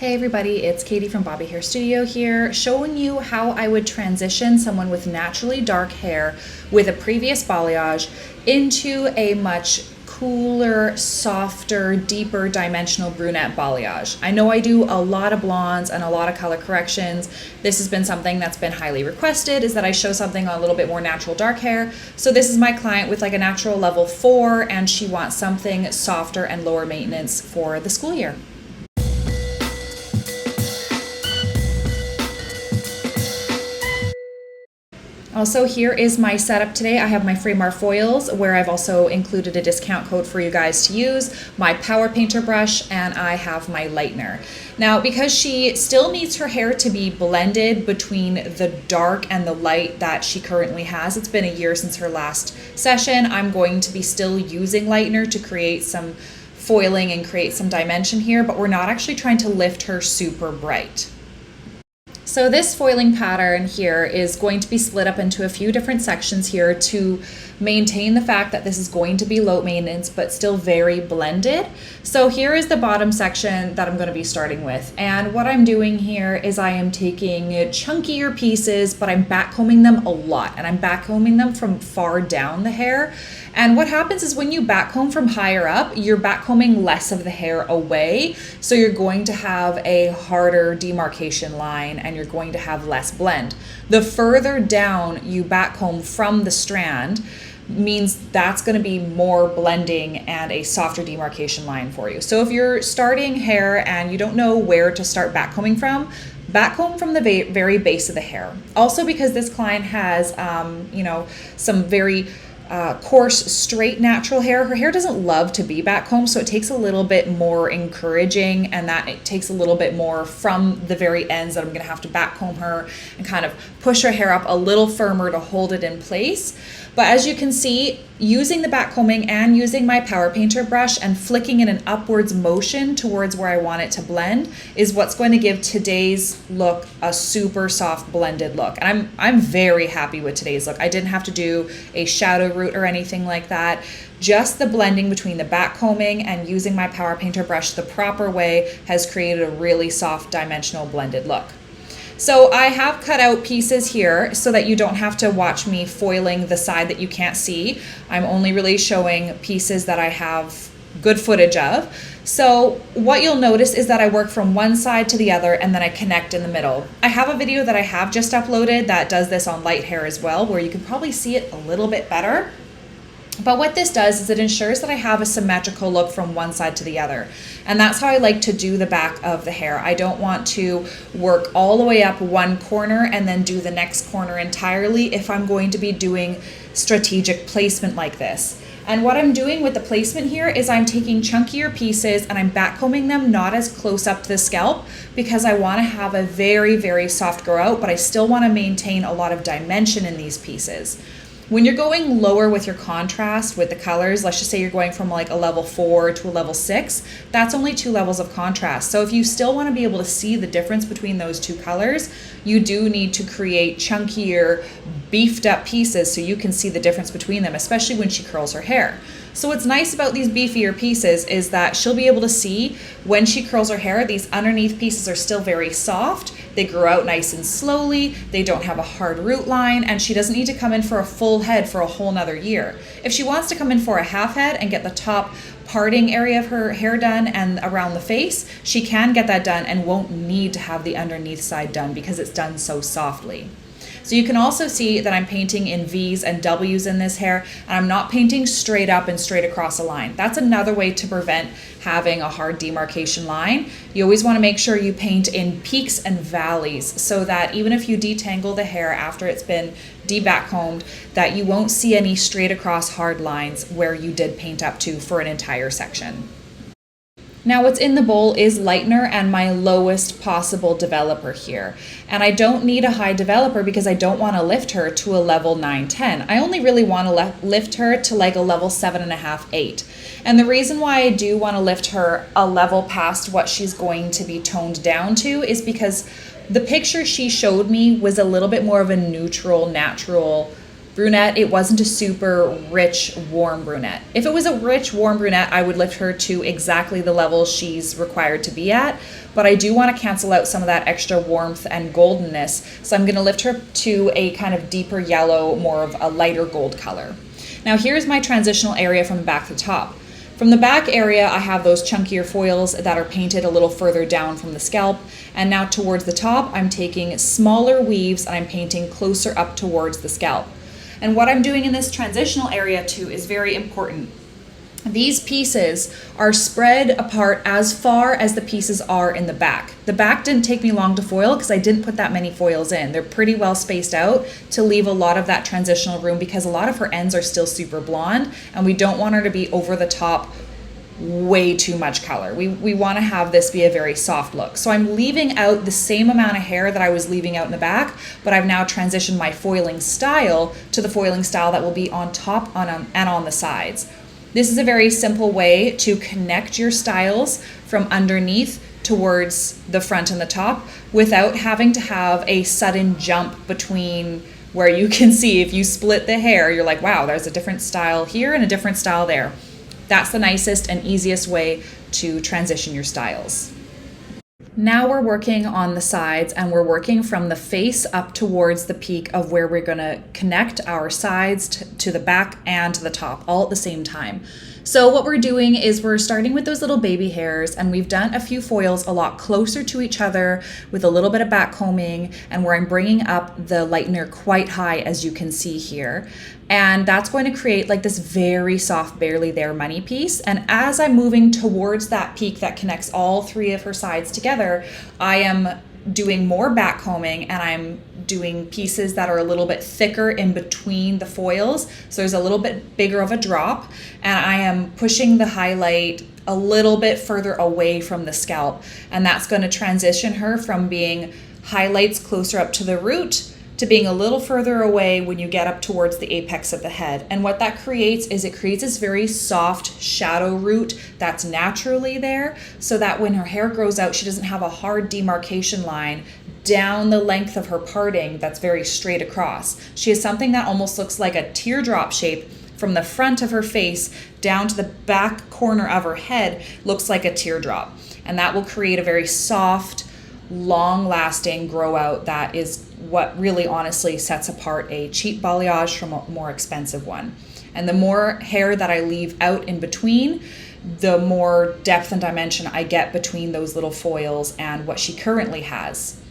Hey everybody, it's Katie from Bobby Hair Studio here, showing you how I would transition someone with naturally dark hair with a previous balayage into a much cooler, softer, deeper dimensional brunette balayage. I know I do a lot of blondes and a lot of color corrections. This has been something that's been highly requested, is that I show something on a little bit more natural dark hair. So this is my client with like a natural level 4, and she wants something softer and lower maintenance for the school year. Also, here is my setup today. I have my Fremar foils, where I've also included a discount code for you guys to use, my power painter brush, and I have my lightener. Now, because she still needs her hair to be blended between the dark and the light that she currently has, it's been a year since her last session, I'm going to be still using lightener to create some foiling and create some dimension here, but we're not actually trying to lift her super bright. So this foiling pattern here is going to be split up into a few different sections here to maintain the fact that this is going to be low maintenance but still very blended. So here is the bottom section that I'm going to be starting with, and what I'm doing here is I am taking chunkier pieces, but I'm backcombing them a lot, and I'm backcombing them from far down the hair. And what happens is when you backcomb from higher up, you're backcombing less of the hair away, so you're going to have a harder demarcation line and you're going to have less blend. The further down you backcomb from the strand means that's going to be more blending and a softer demarcation line for you. So if you're starting hair and you don't know where to start backcombing from, backcomb from the very base of the hair. Also, because this client has, some very coarse, straight, natural hair. Her hair doesn't love to be backcombed, so it takes a little bit more encouraging, and that it takes a little bit more from the very ends that I'm going to have to backcomb her and kind of push her hair up a little firmer to hold it in place. But as you can see, using the backcombing and using my power painter brush and flicking in an upwards motion towards where I want it to blend is what's going to give today's look a super soft blended look. And I'm very happy with today's look. I didn't have to do a shadow root or anything like that. Just the blending between the backcombing and using my power painter brush the proper way has created a really soft dimensional blended look. So I have cut out pieces here so that you don't have to watch me foiling the side that you can't see. I'm only really showing pieces that I have good footage of. So what you'll notice is that I work from one side to the other and then I connect in the middle. I have a video that I have just uploaded that does this on light hair as well, where you can probably see it a little bit better. But what this does is it ensures that I have a symmetrical look from one side to the other. And that's how I like to do the back of the hair. I don't want to work all the way up one corner and then do the next corner entirely if I'm going to be doing strategic placement like this. And what I'm doing with the placement here is I'm taking chunkier pieces and I'm backcombing them not as close up to the scalp, because I want to have a very, very soft grow out, but I still want to maintain a lot of dimension in these pieces. When you're going lower with your contrast with the colors, let's just say you're going from like a level 4 to a level 6, that's only 2 levels of contrast. So if you still want to be able to see the difference between those two colors, you do need to create chunkier, beefed up pieces so you can see the difference between them, especially when she curls her hair. So what's nice about these beefier pieces is that she'll be able to see when she curls her hair, these underneath pieces are still very soft. They grow out nice and slowly. They don't have a hard root line, and she doesn't need to come in for a full head for a whole nother year. If she wants to come in for a half head and get the top parting area of her hair done and around the face, she can get that done and won't need to have the underneath side done because it's done so softly. So you can also see that I'm painting in V's and W's in this hair, and I'm not painting straight up and straight across a line. That's another way to prevent having a hard demarcation line. You always want to make sure you paint in peaks and valleys so that even if you detangle the hair after it's been de-backcombed, that you won't see any straight across hard lines where you did paint up to for an entire section. Now what's in the bowl is lightener and my lowest possible developer here. And I don't need a high developer because I don't want to lift her to a level 9, 10. I only really want to lift her to like a level 7.5, 8. And the reason why I do want to lift her a level past what she's going to be toned down to is because the picture she showed me was a little bit more of a neutral, natural brunette. It wasn't a super rich, warm brunette. If it was a rich, warm brunette, I would lift her to exactly the level she's required to be at. But I do want to cancel out some of that extra warmth and goldenness. So I'm going to lift her to a kind of deeper yellow, more of a lighter gold color. Now here's my transitional area from the back to the top. From the back area, I have those chunkier foils that are painted a little further down from the scalp. And now towards the top, I'm taking smaller weaves and I'm painting closer up towards the scalp. And what I'm doing in this transitional area too is very important. These pieces are spread apart as far as the pieces are in the back. The back didn't take me long to foil because I didn't put that many foils in. They're pretty well spaced out to leave a lot of that transitional room because a lot of her ends are still super blonde and we don't want her to be over the top way too much color. We want to have this be a very soft look. So I'm leaving out the same amount of hair that I was leaving out in the back, but I've now transitioned my foiling style to the foiling style that will be on top and on the sides. This is a very simple way to connect your styles from underneath towards the front and the top without having to have a sudden jump between where you can see if you split the hair, you're like, wow, there's a different style here and a different style there. That's the nicest and easiest way to transition your styles. Now we're working on the sides and we're working from the face up towards the peak of where we're going to connect our sides to the back and to the top all at the same time. So what we're doing is we're starting with those little baby hairs and we've done a few foils a lot closer to each other with a little bit of back combing and where I'm bringing up the lightener quite high as you can see here. And that's going to create like this very soft, barely there money piece. And as I'm moving towards that peak that connects all three of her sides together, I am doing more back combing and I'm doing pieces that are a little bit thicker in between the foils. So there's a little bit bigger of a drop and I am pushing the highlight a little bit further away from the scalp. And that's going to transition her from being highlights closer up to the root to being a little further away when you get up towards the apex of the head. And what that creates is it creates this very soft shadow root that's naturally there so that when her hair grows out, she doesn't have a hard demarcation line down the length of her parting that's very straight across. She has something that almost looks like a teardrop shape from the front of her face down to the back corner of her head, looks like a teardrop. And that will create a very soft, long-lasting grow out that is what really honestly sets apart a cheap balayage from a more expensive one. And the more hair that I leave out in between, the more depth and dimension I get between those little foils and what she currently has.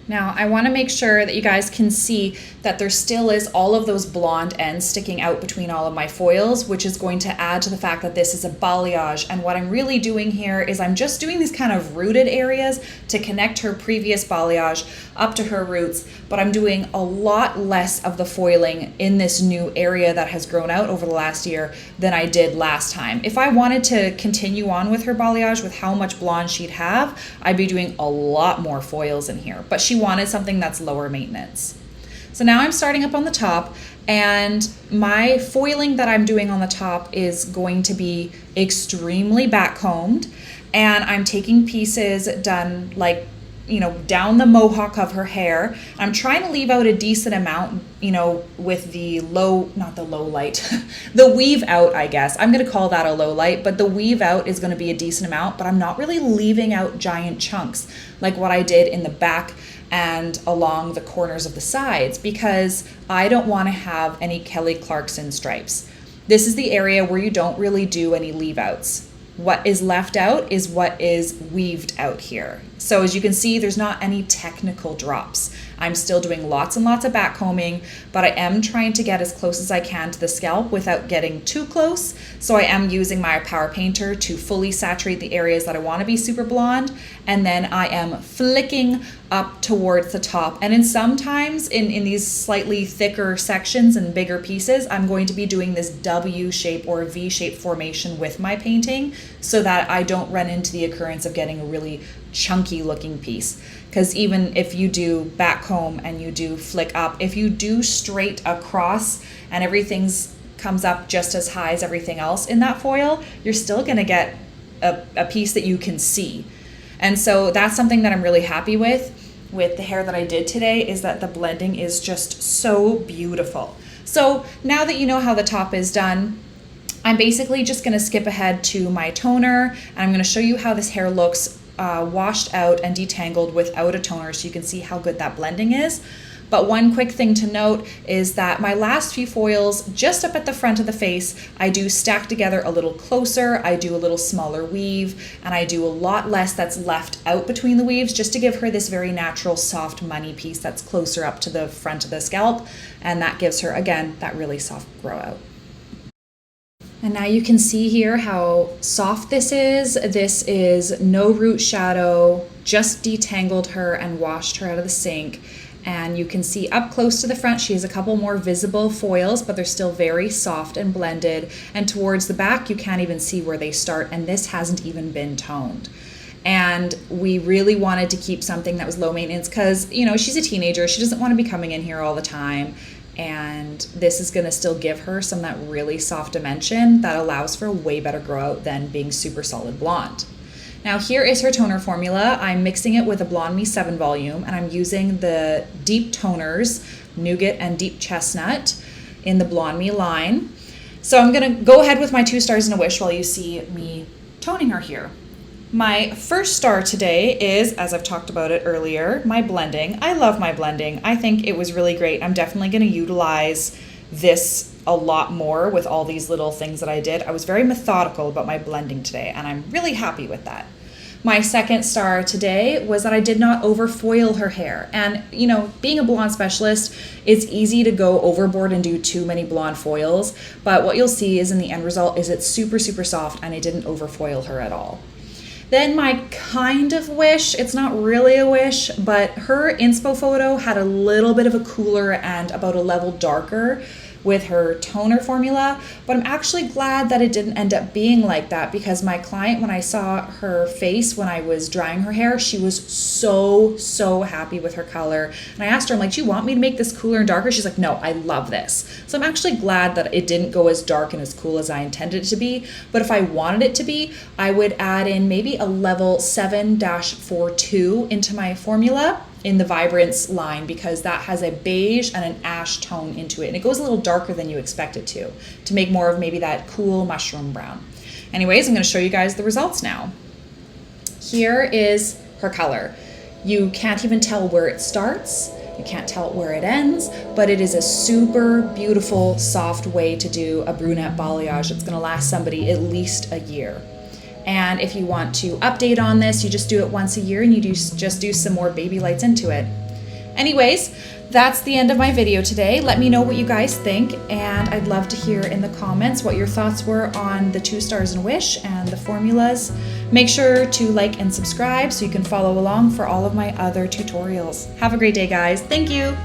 Now, I want to make sure that you guys can see that there still is all of those blonde ends sticking out between all of my foils, which is going to add to the fact that this is a balayage. And what I'm really doing here is I'm just doing these kind of rooted areas to connect her previous balayage up to her roots, but I'm doing a lot less of the foiling in this new area that has grown out over the last year than I did last time. If I wanted to continue on with her balayage with how much blonde she'd have, I'd be doing a lot more foils in here, but she wanted something that's lower maintenance. So now I'm starting up on the top and my foiling that I'm doing on the top is going to be extremely backcombed and I'm taking pieces done like, you know, down the mohawk of her hair. I'm trying to leave out a decent amount, you know, with the not the low light, the weave out, I guess. I'm going to call that a low light, but the weave out is going to be a decent amount, but I'm not really leaving out giant chunks like what I did in the back and along the corners of the sides because I don't want to have any Kelly Clarkson stripes. This is the area where you don't really do any leave outs. What is left out is what is weaved out here. So as you can see, there's not any technical drops. I'm still doing lots and lots of back combing, but I am trying to get as close as I can to the scalp without getting too close. So I am using my power painter to fully saturate the areas that I want to be super blonde. And then I am flicking up towards the top. And sometimes in these slightly thicker sections and bigger pieces, I'm going to be doing this W shape or V shape formation with my painting so that I don't run into the occurrence of getting a really chunky looking piece. Because even if you do back comb and you do flick up, if you do straight across and everything's comes up just as high as everything else in that foil, you're still going to get a piece that you can see. And so that's something that I'm really happy with the hair that I did today, is that the blending is just so beautiful. So now that you know how the top is done, I'm basically just going to skip ahead to my toner, and I'm going to show you how this hair looks washed out and detangled without a toner, so you can see how good that blending is. But one quick thing to note is that my last few foils, just up at the front of the face, I do stack together a little closer, I do a little smaller weave, and I do a lot less that's left out between the weaves, just to give her this very natural, soft, money piece that's closer up to the front of the scalp, and that gives her, again, that really soft grow out. And now you can see here how soft this is. This is no root shadow, just detangled her and washed her out of the sink. And you can see up close to the front, she has a couple more visible foils, but they're still very soft and blended. And towards the back, you can't even see where they start, and this hasn't even been toned. And we really wanted to keep something that was low maintenance because, you know, she's a teenager. She doesn't want to be coming in here all the time. And this is going to still give her some of that really soft dimension that allows for a way better grow out than being super solid blonde. Now here is her toner formula. I'm mixing it with a Blonde Me 7 volume, and I'm using the deep toners, Nougat and Deep Chestnut, in the Blonde Me line. So I'm gonna go ahead with my 2 stars and a wish while you see me toning her here. My first star today is, as I've talked about it earlier, my blending. I love my blending. I think it was really great. I'm definitely gonna utilize this a lot more with all these little things that I did. I was very methodical about my blending today, and I'm really happy with that. My second star today was that I did not overfoil her hair. And, you know, being a blonde specialist, it's easy to go overboard and do too many blonde foils, but what you'll see is in the end result is it's super, super soft, and I didn't overfoil her at all. Then my kind of wish, it's not really a wish, but her inspo photo had a little bit of a cooler and about a level darker with her toner formula, but I'm actually glad that it didn't end up being like that, because my client, when I saw her face when I was drying her hair, she was so happy with her color. And I asked her, I'm like, do you want me to make this cooler and darker? She's like, no, I love this. So I'm actually glad that it didn't go as dark and as cool as I intended it to be, but if I wanted it to be, I would add in maybe a level 7-42 into my formula in the Vibrance line, because that has a beige and an ash tone into it, and it goes a little darker than you expect it to make more of maybe that cool mushroom brown. Anyways, I'm going to show you guys the results now. Here is her color. You can't even tell where it starts, you can't tell where it ends, but it is a super beautiful, soft way to do a brunette balayage that's going to last somebody at least a year. And if you want to update on this, you just do it once a year, and you just do some more baby lights into it. Anyways, that's the end of my video today. Let me know what you guys think, and I'd love to hear in the comments what your thoughts were on the 2 stars and wish and the formulas. Make sure to like and subscribe so you can follow along for all of my other tutorials. Have a great day, guys. Thank you.